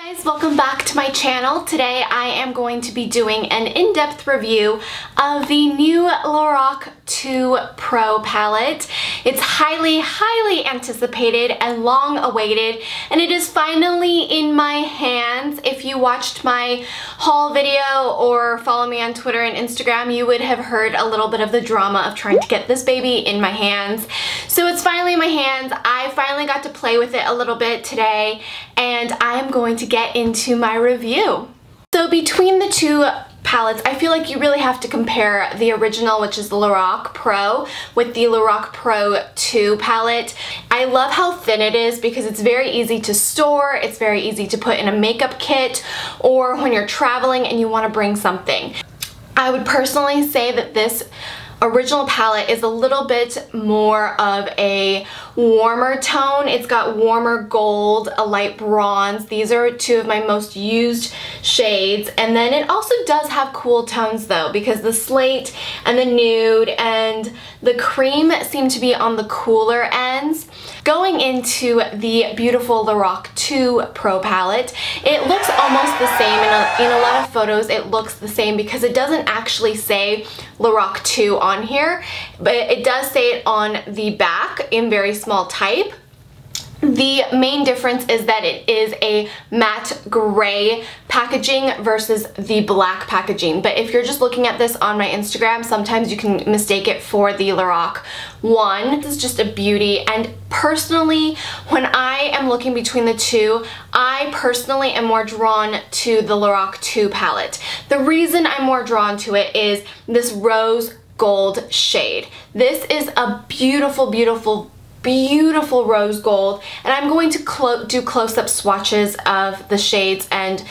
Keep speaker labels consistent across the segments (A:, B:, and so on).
A: Guys, welcome back to my channel. Today I am going to be doing an in-depth review of the new Lorac Pro palette. It's highly anticipated and long awaited, and it is finally in my hands. If you watched my haul video or follow me on Twitter and Instagram, you would have heard a little bit of the drama of trying to get this baby in my hands. So it's finally in my hands. I finally got to play with it a little bit today, and I'm going to get into my review. So between the two palettes, I feel like you really have to compare the original, which is the Lorac Pro, with the Lorac Pro 2 palette. I love how thin it is because it's very easy to store, it's very easy to put in a makeup kit, or when you're traveling and you want to bring something. I would personally say that this original palette is a little bit more of a warmer tone. It's got warmer gold, a light bronze. These are two of my most used shades. And then it also does have cool tones though, because the slate and the nude and the cream seem to be on the cooler ends. Going into the beautiful Lorac Pro palette, it looks almost the same. In a lot of photos it looks the same because it doesn't actually say Lorac 2 on here, but it does say it on the back in very small type. The main difference is that it is a matte gray packaging versus the black packaging. But if you're just looking at this on my Instagram, sometimes you can mistake it for the Lorac 1. This is just a beauty, and personally, when I am looking between the two, I personally am more drawn to the Lorac 2 palette. The reason I'm more drawn to it is this rose gold shade. This is a beautiful rose gold, and I'm going to do close-up swatches of the shades and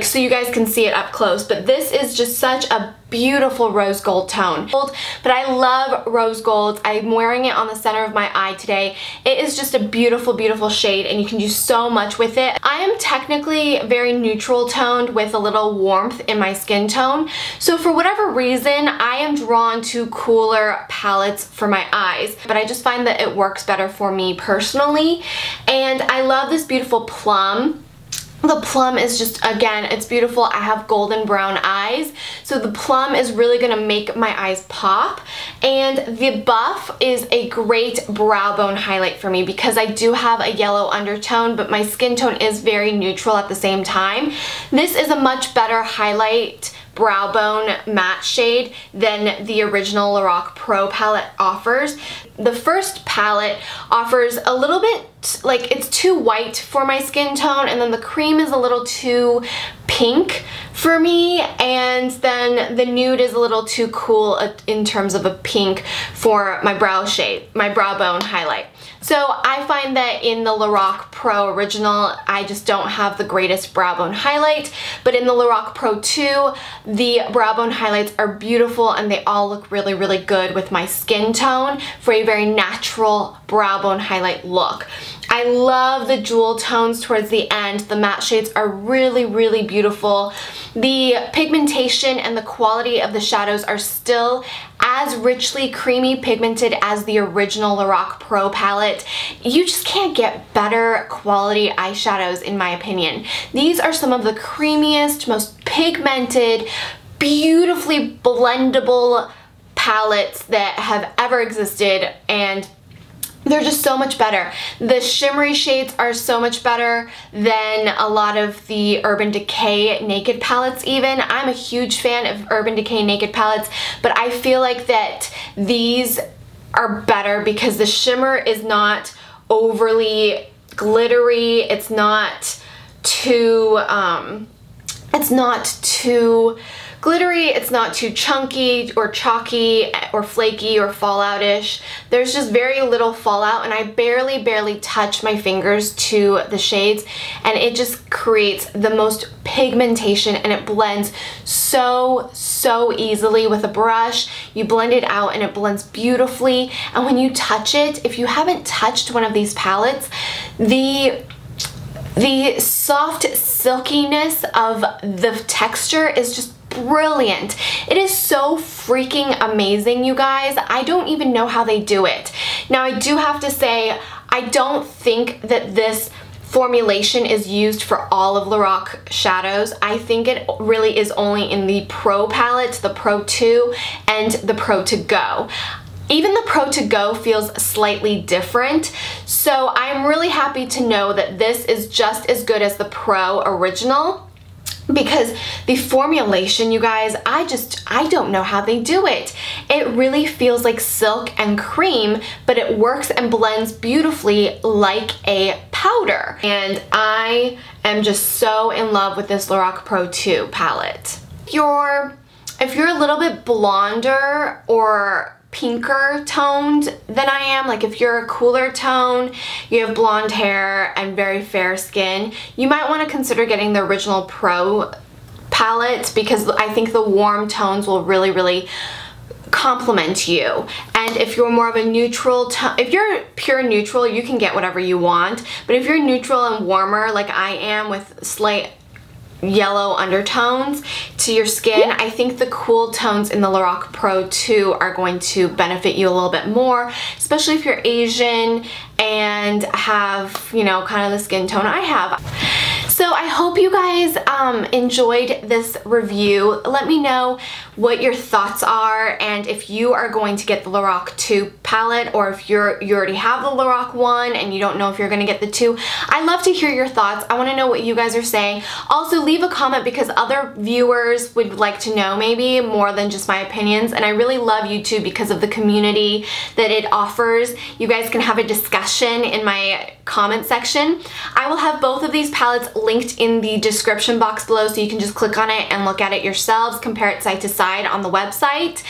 A: so you guys can see it up close, but this is just such a beautiful rose gold tone. But I love rose gold. I'm wearing it on the center of my eye today. It is just a beautiful shade, and you can do so much with it. I am technically very neutral toned with a little warmth in my skin tone, so for whatever reason I am drawn to cooler palettes for my eyes, but I just find that it works better for me personally. And I love this beautiful plum. The plum is just, again, it's beautiful. I have golden brown eyes, so the plum is really gonna make my eyes pop. And the buff is a great brow bone highlight for me because I do have a yellow undertone, but my skin tone is very neutral at the same time. This is a much better highlight brow bone matte shade than the original Lorac Pro palette offers. The first palette offers a little bit, it's too white for my skin tone, and then the cream is a little too pink for me, and then the nude is a little too cool in terms of a pink for my brow shade, my brow bone highlight. So I find that in the Lorac Pro original, I just don't have the greatest brow bone highlight, but in the Lorac Pro 2, the brow bone highlights are beautiful, and they all look really good with my skin tone for a very natural brow bone highlight look. I love the jewel tones towards the end. The matte shades are really beautiful. The pigmentation and the quality of the shadows are still as richly creamy pigmented as the original Lorac Pro palette. You just can't get better quality eyeshadows in my opinion. These are some of the creamiest, most pigmented, beautifully blendable palettes that have ever existed, and they're just so much better. The shimmery shades are so much better than a lot of the Urban Decay Naked palettes even. I'm a huge fan of Urban Decay Naked palettes, but I feel like that these are better because the shimmer is not overly glittery. It's not too glittery, it's not too chunky or chalky or flaky or fallout-ish. There's just very little fallout, and I barely touch my fingers to the shades, and it just creates the most pigmentation, and it blends so easily with a brush. You blend it out and it blends beautifully, and when you touch it, if you haven't touched one of these palettes, the soft silkiness of the texture is just brilliant. It is so freaking amazing, you guys. I don't even know how they do it. Now, I do have to say, I don't think that this formulation is used for all of Lorac shadows. I think it really is only in the Pro palette, the Pro 2, and the Pro to Go. Even the Pro to Go feels slightly different, so I'm really happy to know that this is just as good as the Pro original, because the formulation, you guys, I don't know how they do it. It really feels like silk and cream, but it works and blends beautifully like a powder. And I am just so in love with this Lorac Pro 2 palette. If you're a little bit blonder or pinker toned than I am, like if you're a cooler tone, you have blonde hair and very fair skin, you might want to consider getting the original Pro palette, because I think the warm tones will really complement you. And if you're more of a neutral tone, if you're pure neutral, you can get whatever you want, but if you're neutral and warmer like I am with slight yellow undertones to your skin, I think the cool tones in the Lorac Pro 2 are going to benefit you a little bit more, especially if you're Asian and have, you know, kind of the skin tone I have. So I hope you guys enjoyed this review. Let me know what your thoughts are, and if you are going to get the Lorac 2 palette, or if you already have the Lorac 1 and you don't know if you're going to get the 2. I'd love to hear your thoughts. I want to know what you guys are saying. Also, leave a comment, because other viewers would like to know maybe more than just my opinions, and I really love YouTube because of the community that it offers. You guys can have a discussion in my comment section. I will have both of these palettes linked in the description box below, so you can just click on it and look at it yourselves, compare it side to side on the website.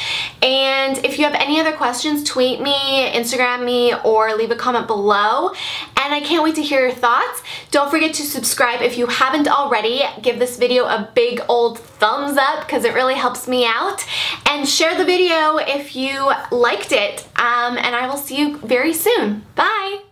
A: And if you have any other questions, tweet me, Instagram me, or leave a comment below. And I can't wait to hear your thoughts. Don't forget to subscribe if you haven't already. Give this video a big old thumbs up, because it really helps me out. And share the video if you liked it. And I will see you very soon. Bye!